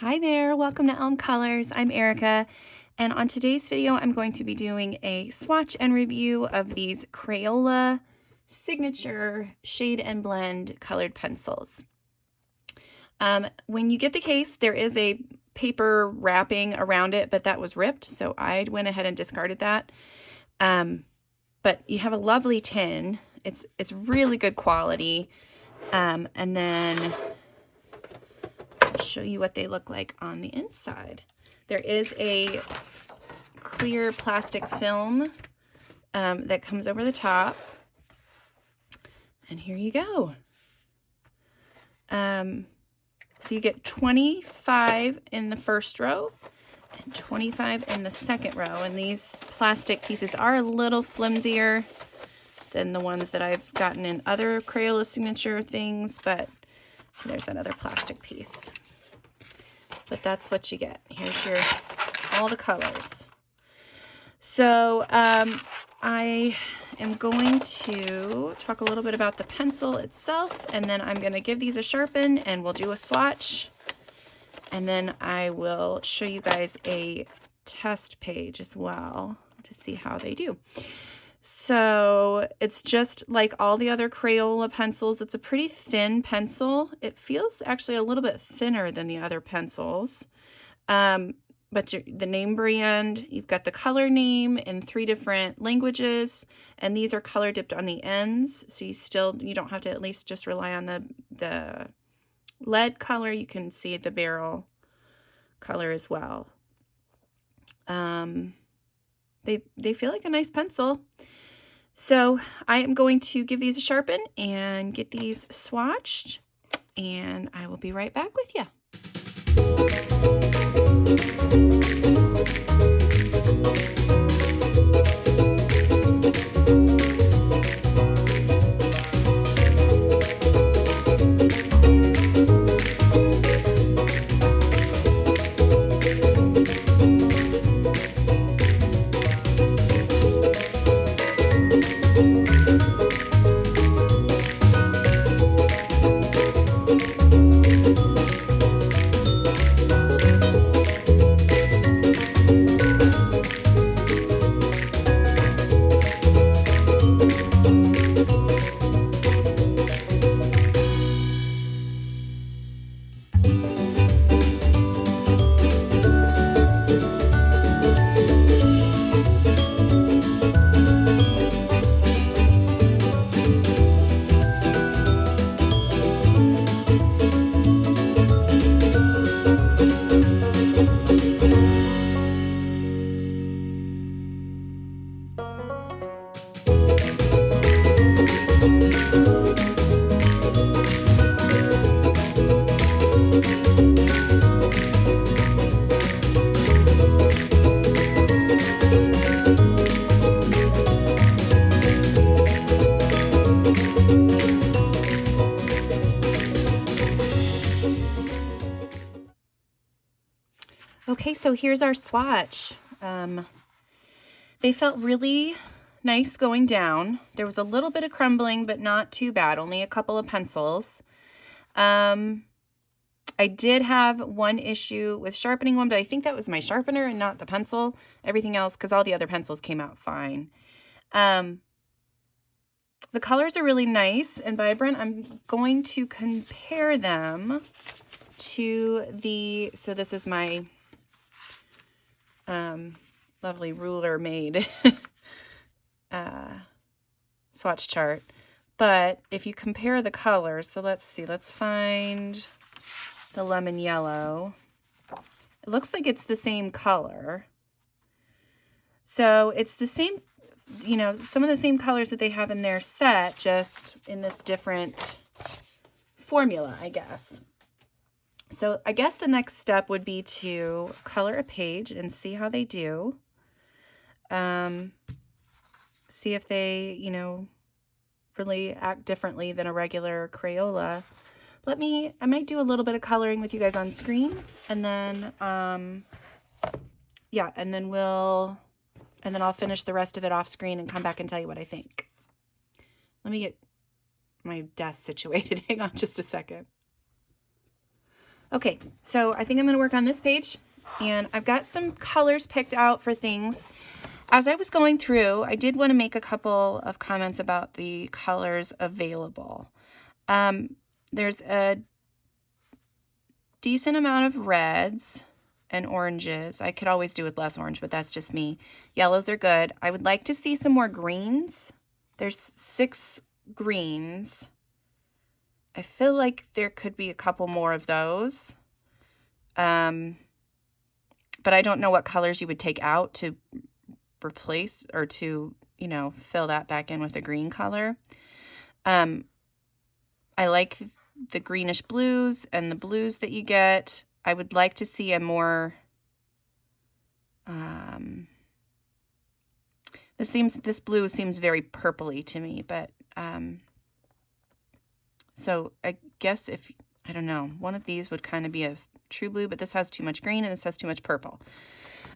Hi there, welcome to Elm Colors. I'm Erica, and on today's video I'm going to be doing a swatch and review of these Crayola Signature Shade and Blend colored pencils. When you get the case, there is a paper wrapping around it, but that was ripped, so I went ahead and discarded that. But you have a lovely tin. It's really good quality, and then show you what they look like on the inside. There is a clear plastic film that comes over the top, and here you go. So you get 25 in the first row and 25 in the second row, and these plastic pieces are a little flimsier than the ones that I've gotten in other Crayola signature things, but so there's that other plastic piece. But that's what you get. Here's all the colors. So I am going to talk a little bit about the pencil itself, and then I'm going to give these a sharpen and we'll do a swatch. And then I will show you guys a test page as well to see how they do. So it's just like all the other Crayola pencils. It's a pretty thin pencil. It feels actually a little bit thinner than the other pencils. But the name brand, you've got the color name in 3 different languages, and these are color dipped on the ends. So you don't have to at least just rely on the lead color. You can see the barrel color as well. They feel like a nice pencil. So I am going to give these a sharpen and get these swatched, and I will be right back with you. Okay, so here's our swatch. They felt really nice going down. There was a little bit of crumbling, but not too bad, only a couple of pencils. I did have one issue with sharpening one, but I think that was my sharpener and not the pencil. Everything else, because all the other pencils came out fine. The colors are really nice and vibrant. I'm going to compare them to so this is my lovely ruler made swatch chart. But if you compare the colors, so let's see, let's find the lemon yellow. It looks like it's the same color. So it's the same, some of the same colors that they have in their set, just in this different formula, I guess. So I guess the next step would be to color a page and see how they do. See if they, really act differently than a regular Crayola. I might do a little bit of coloring with you guys on screen, and then, yeah, and then I'll finish the rest of it off screen and come back and tell you what I think. Let me get my desk situated. Hang on just a second. Okay, so I think I'm going to work on this page, and I've got some colors picked out for things. As I was going through, I did want to make a couple of comments about the colors available. There's a decent amount of reds and oranges. I could always do with less orange, but that's just me. Yellows are good. I would like to see some more greens. There's 6 greens. I feel like there could be a couple more of those. But I don't know what colors you would take out to replace or to, you know, fill that back in with a green color. I like the greenish blues and the blues that you get. I would like to see a more, this blue seems very purpley to me, but, so I guess if, I don't know, one of these would kind of be a true blue, but this has too much green and this has too much purple.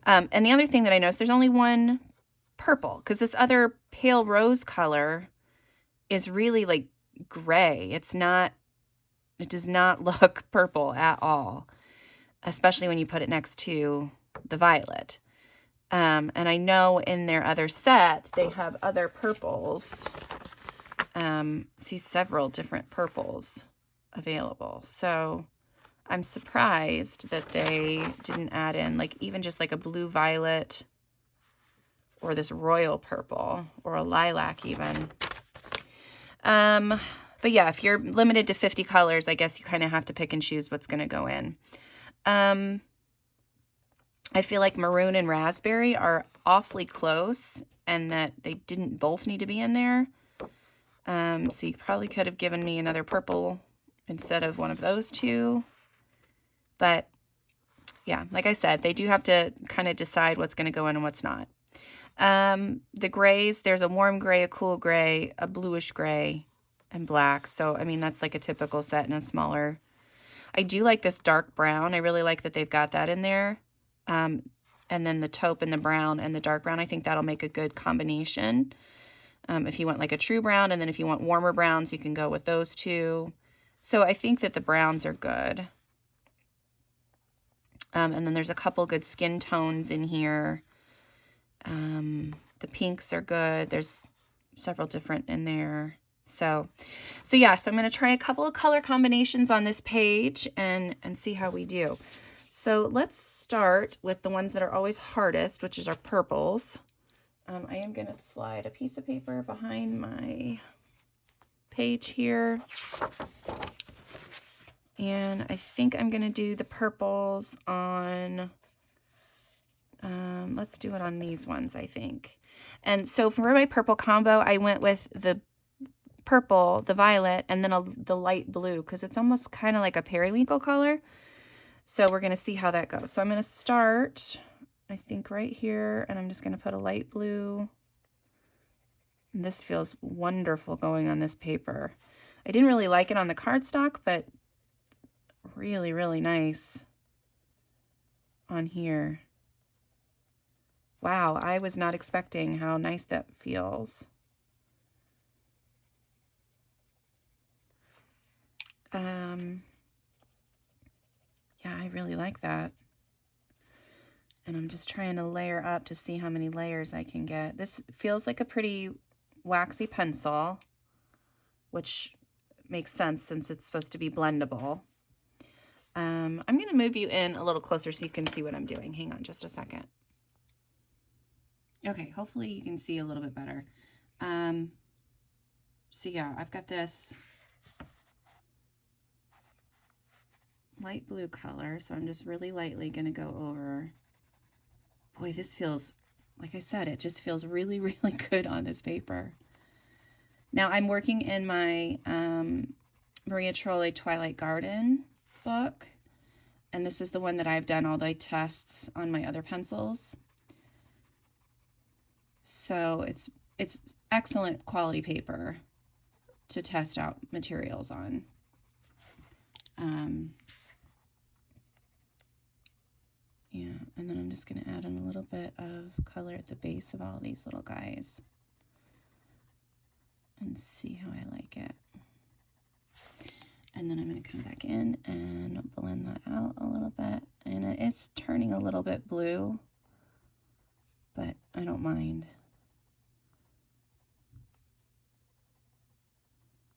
And the other thing that I noticed, there's only one purple, because this other pale rose color is really like gray. It does not look purple at all, especially when you put it next to the violet. And I know in their other set, they have other purples. See several different purples available. So I'm surprised that they didn't add in like even just like a blue violet or this royal purple or a lilac even. But yeah, if you're limited to 50 colors, I guess you kind of have to pick and choose what's going to go in. I feel like maroon and raspberry are awfully close and that they didn't both need to be in there. So you probably could have given me another purple instead of one of those two. But yeah, like I said, they do have to kind of decide what's going to go in and what's not. The grays, there's a warm gray, a cool gray, a bluish gray, and black. So, I mean, that's like a typical set in a smaller. I do like this dark brown. I really like that they've got that in there. And then the taupe and the brown and the dark brown, I think that'll make a good combination. If you want like a true brown, and then if you want warmer browns, you can go with those two. So I think that the browns are good. And then there's a couple good skin tones in here. The pinks are good. There's several different in there. So yeah, so I'm going to try a couple of color combinations on this page and see how we do. So let's start with the ones that are always hardest, which is our purples. I am going to slide a piece of paper behind my page here. And I think I'm going to do the purples on, let's do it on these ones, I think. And so for my purple combo, I went with the purple, the violet, and then the light blue, because it's almost kind of like a periwinkle color. So we're going to see how that goes. So I'm going to start, I think, right here, and I'm just going to put a light blue. And this feels wonderful going on this paper. I didn't really like it on the cardstock, but really, really nice on here. Wow, I was not expecting how nice that feels. Yeah, I really like that. And I'm just trying to layer up to see how many layers I can get. This feels like a pretty waxy pencil, which makes sense since it's supposed to be blendable. I'm going to move you in a little closer so you can see what I'm doing. Hang on just a second. Okay, hopefully you can see a little bit better. So yeah, I've got this light blue color, so I'm just really lightly going to go over. Boy, this feels, like I said, it just feels really, really good on this paper. Now I'm working in my Maria Trolle Twilight Garden book, and this is the one that I've done all the tests on my other pencils. So it's excellent quality paper to test out materials on. Yeah, and then I'm just going to add in a little bit of color at the base of all these little guys and see how I like it. And then I'm going to come back in and blend that out a little bit. And it's turning a little bit blue, but I don't mind.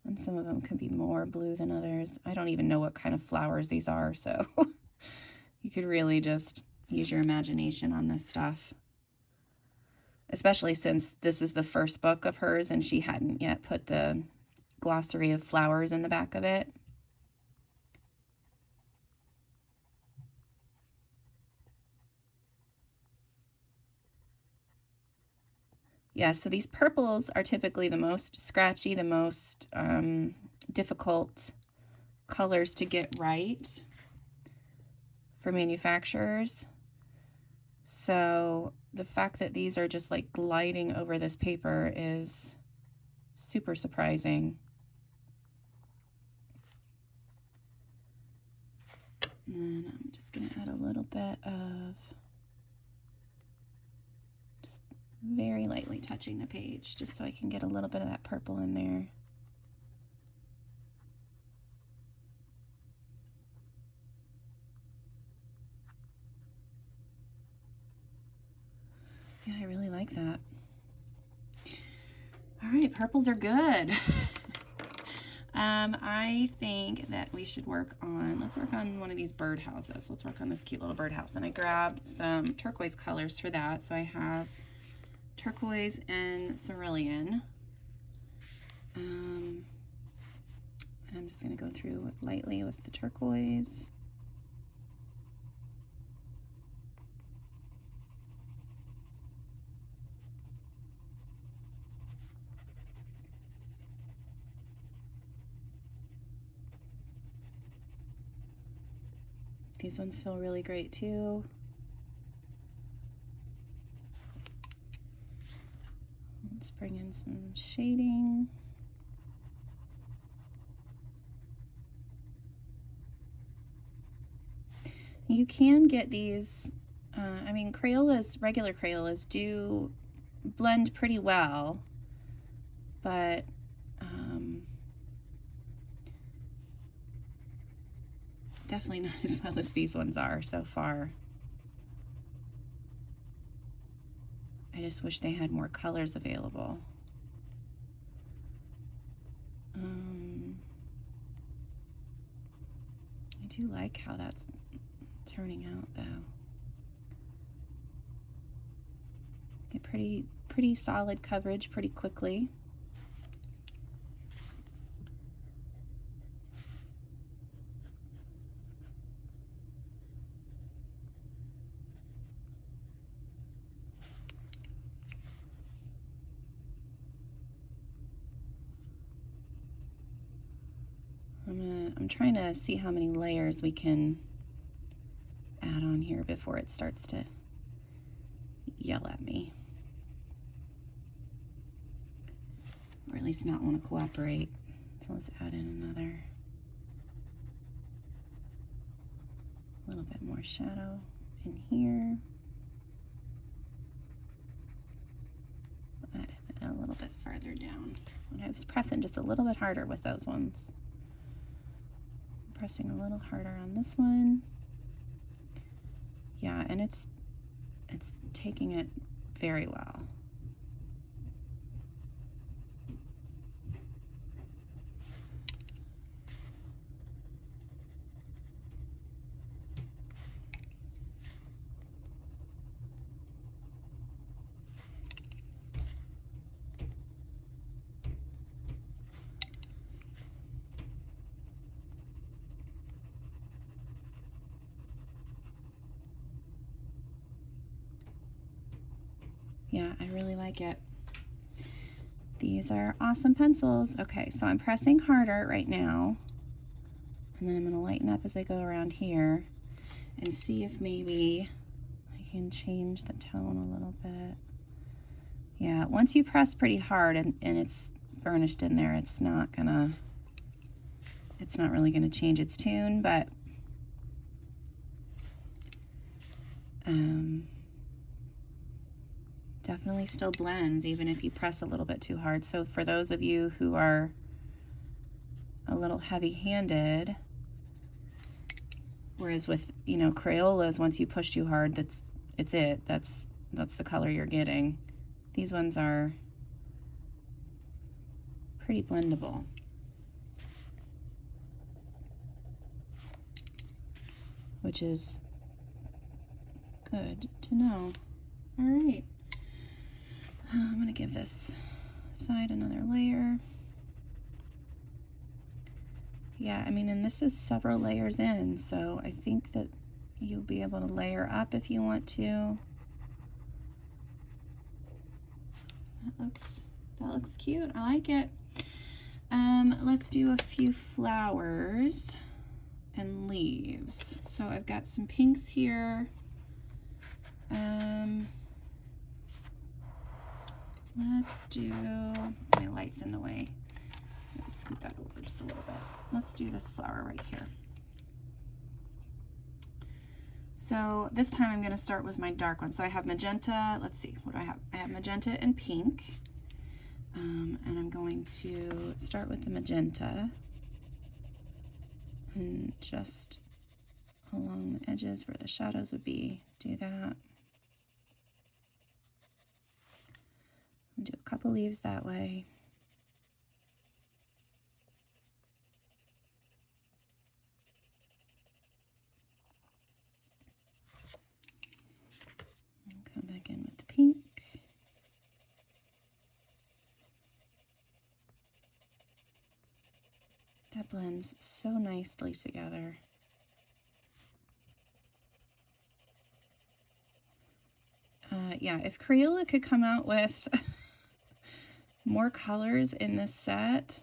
And some of them can be more blue than others. I don't even know what kind of flowers these are, so you could really just use your imagination on this stuff. Especially since this is the first book of hers and she hadn't yet put the glossary of flowers in the back of it. Yeah, so these purples are typically the most scratchy, the most difficult colors to get right for manufacturers. So the fact that these are just like gliding over this paper is super surprising. And then I'm just going to add a little bit of, just very lightly touching the page, just so I can get a little bit of that purple in there. Yeah, I really like that. All right, purples are good. I think that we should work on, let's work on one of these birdhouses. Let's work on this cute little birdhouse. And I grabbed some turquoise colors for that. So I have turquoise and cerulean. And I'm just going to go through lightly with the turquoise. These ones feel really great too. Let's bring in some shading. You can get these, I mean, Crayolas, regular Crayolas do blend pretty well, but definitely not as well as these ones are so far. I just wish they had more colors available. I do like how that's turning out though. Get pretty solid coverage pretty quickly. I'm trying to see how many layers we can add on here before it starts to yell at me. Or at least not want to cooperate. So let's add in another little bit more shadow in here. Add it a little bit farther down. And I was pressing just a little bit harder with those ones. Pressing a little harder on this one. Yeah, and it's taking it very well. Yeah, I really like it. These are awesome pencils. Okay, so I'm pressing harder right now. And then I'm going to lighten up as I go around here and see if maybe I can change the tone a little bit. Yeah, once you press pretty hard and it's burnished in there, it's not really gonna change its tune, but definitely still blends even if you press a little bit too hard. So for those of you who are a little heavy-handed. Whereas with, you know, Crayolas, once you push too hard, that's the color you're getting. These ones are pretty blendable. Which is good to know. All right. I'm going to give this side another layer. Yeah, I mean, and this is several layers in, so I think that you'll be able to layer up if you want to. That looks cute. I like it. Let's do a few flowers and leaves. So I've got some pinks here. Let's do, my light's in the way. Let me scoot that over just a little bit. Let's do this flower right here. So this time I'm going to start with my dark one. So I have magenta. Let's see, what do I have? I have magenta and pink. And I'm going to start with the magenta and just along the edges where the shadows would be, do that. And do a couple leaves that way. And come back in with the pink. That blends so nicely together. Yeah, if Crayola could come out with more colors in this set,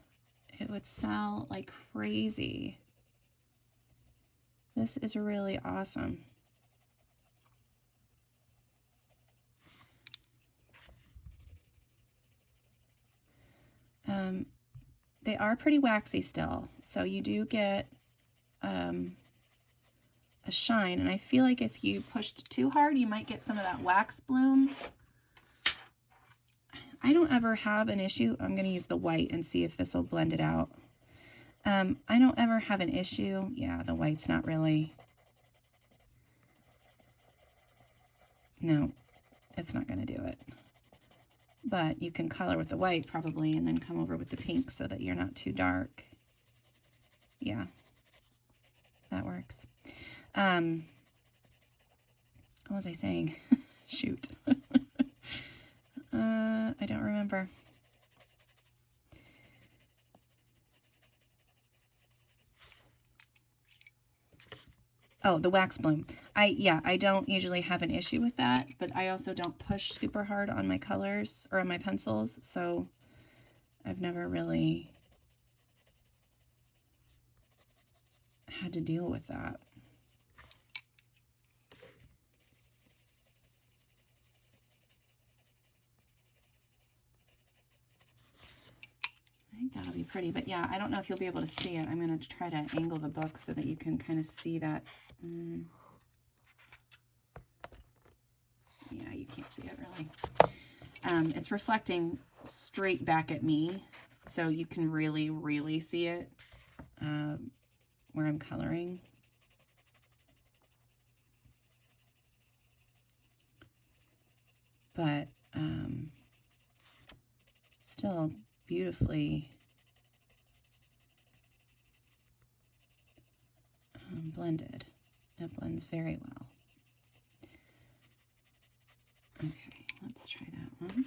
it would sell like crazy. This is really awesome. They are pretty waxy still, so you do get a shine, and I feel like if you pushed too hard, you might get some of that wax bloom. I don't ever have an issue. I'm going to use the white and see if this will blend it out. I don't ever have an issue. Yeah, the white's not really. No, it's not going to do it. But you can color with the white probably and then come over with the pink so that you're not too dark. Yeah, that works. What was I saying? Shoot. I don't remember. Oh, the wax bloom. I don't usually have an issue with that, but I also don't push super hard on my colors or on my pencils, so I've never really had to deal with that. I think that'll be pretty, but yeah, I don't know if you'll be able to see it. I'm going to try to angle the book so that you can kind of see that. Yeah, you can't see it really. It's reflecting straight back at me, so you can really, really see it where I'm coloring. But still beautifully blended. It blends very well. Okay, let's try that one.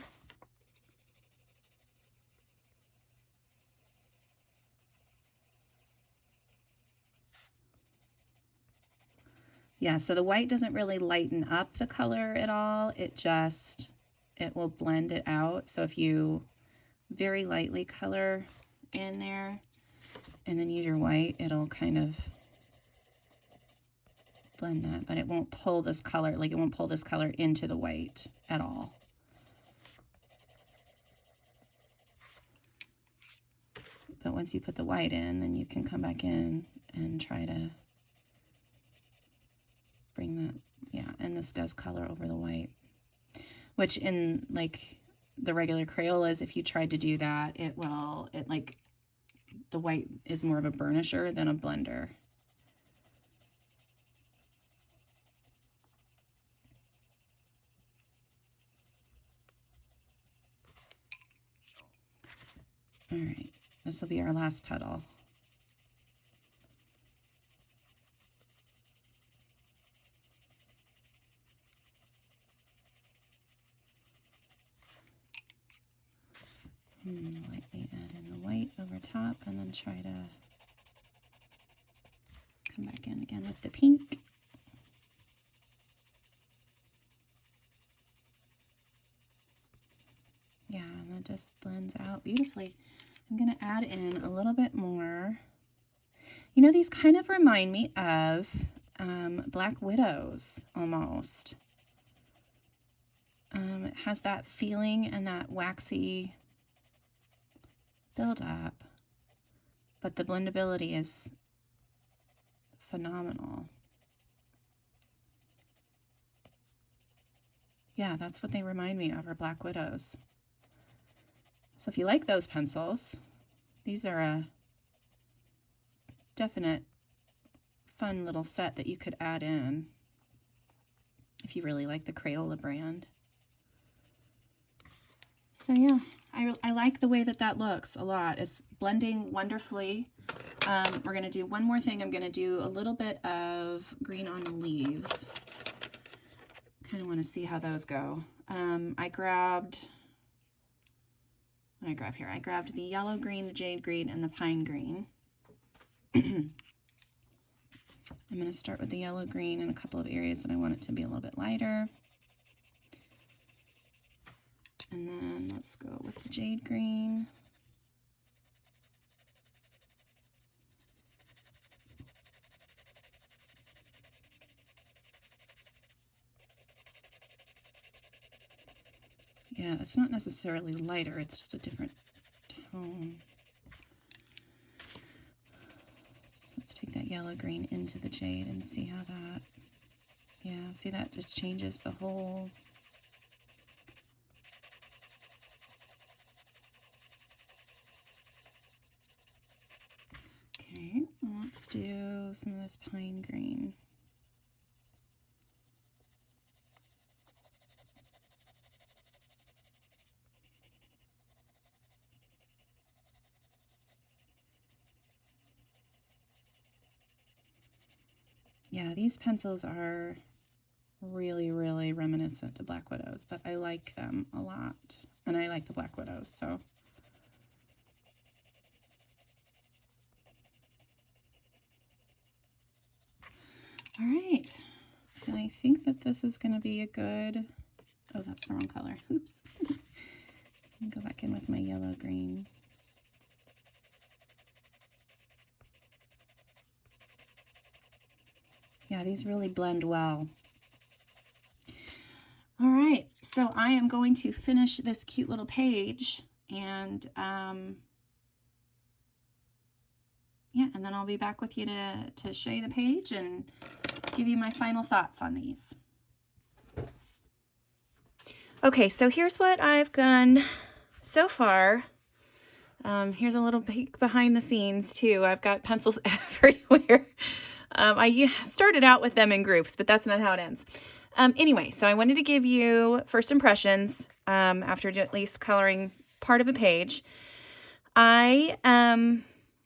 Yeah, so the white doesn't really lighten up the color at all. It will blend it out. So if you very lightly color in there and then use your white, it'll kind of blend that, but it won't pull this color, like it won't pull this color into the white at all. But once you put the white in, then you can come back in and try to bring that, yeah, and this does color over the white, which in like the regular Crayolas, if you tried to do that, it like the white is more of a burnisher than a blender. All right, this will be our last petal. Lightly add in the white over top and then try to come back in again with the pink. Yeah, and that just blends out beautifully. I'm going to add in a little bit more. You know, these kind of remind me of Black Widows almost. It has that feeling and that waxy build up, but the blendability is phenomenal. Yeah, that's what they remind me of, are Black Widows. So if you like those pencils, these are a definite fun little set that you could add in if you really like the Crayola brand. So yeah, I like the way that that looks a lot. It's blending wonderfully. We're going to do one more thing. I'm going to do a little bit of green on the leaves. Kind of want to see how those go. I grabbed the yellow green, the jade green, and the pine green. I'm going to start with the yellow green in a couple of areas that I want it to be a little bit lighter. And then let's go with the jade green. Yeah, it's not necessarily lighter, it's just a different tone. So let's take that yellow green into the jade and see how that, yeah, see that just changes the whole. Okay, let's do some of this pine green. Yeah, these pencils are really, really reminiscent to Black Widows, but I like them a lot. And I like the Black Widows, so. All right, and I think that this is going to be a good, oh, that's the wrong color. Oops. Go back in with my yellow green. Yeah, these really blend well. All right, so I am going to finish this cute little page and yeah, and then I'll be back with you to show you the page and give you my final thoughts on these. Okay, so here's what I've done so far. Here's a little peek behind the scenes too. I've got pencils everywhere. I started out with them in groups, but that's not how it ends. Anyway, so I wanted to give you first impressions after at least coloring part of a page.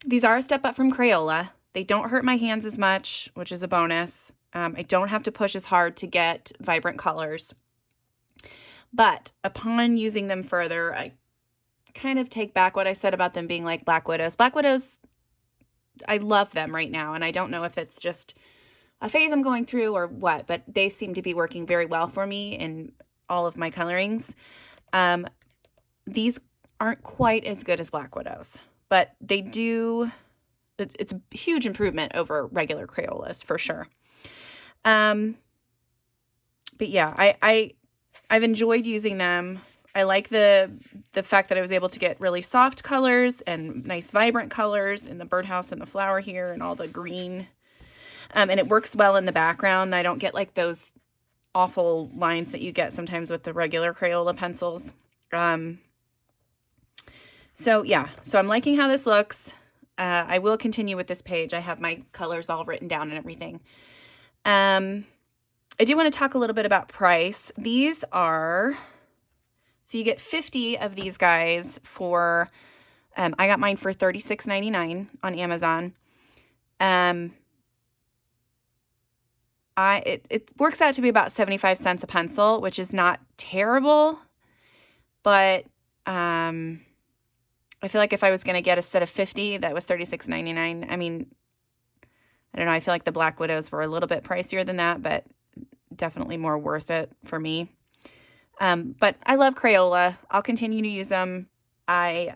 These are a step up from Crayola. They don't hurt my hands as much, which is a bonus. I don't have to push as hard to get vibrant colors. But upon using them further, I kind of take back what I said about them being like Black Widows. Black Widows, I love them right now, and I don't know if it's just a phase I'm going through or what, but they seem to be working very well for me in all of my colorings. These aren't quite as good as Black Widows, but they do, it's a huge improvement over regular Crayolas for sure. But yeah, I've enjoyed using them. I like the fact that I was able to get really soft colors and nice vibrant colors in the birdhouse and the flower here and all the green. And it works well in the background. I don't get like those awful lines that you get sometimes with the regular Crayola pencils. So yeah, so I'm liking how this looks. I will continue with this page. I have my colors all written down and everything. I do want to talk a little bit about price. These are, so you get 50 of these guys for, I got mine for $36.99 on Amazon. It works out to be about 75 cents a pencil, which is not terrible, but I feel like if I was going to get a set of 50 that was $36.99, I mean, I don't know, I feel like the Black Widows were a little bit pricier than that, but definitely more worth it for me. But I love Crayola. I'll continue to use them. I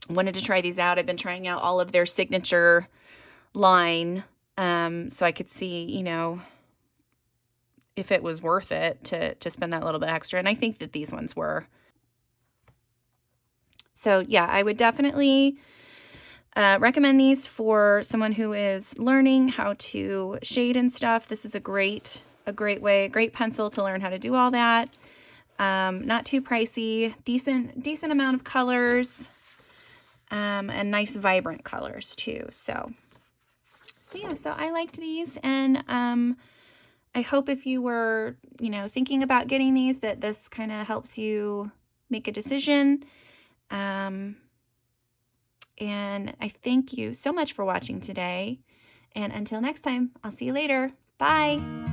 wanted to try these out. I've been trying out all of their signature line, so I could see, you know, if it was worth it to spend that little bit extra. And I think that these ones were. So yeah, I would definitely recommend these for someone who is learning how to shade and stuff. This is a great way, a great pencil to learn how to do all that. Not too pricey, decent amount of colors, and nice vibrant colors too. So yeah, so I liked these, and I hope if you were, you know, thinking about getting these, that this kind of helps you make a decision. And I thank you so much for watching today. And until next time, I'll see you later. Bye.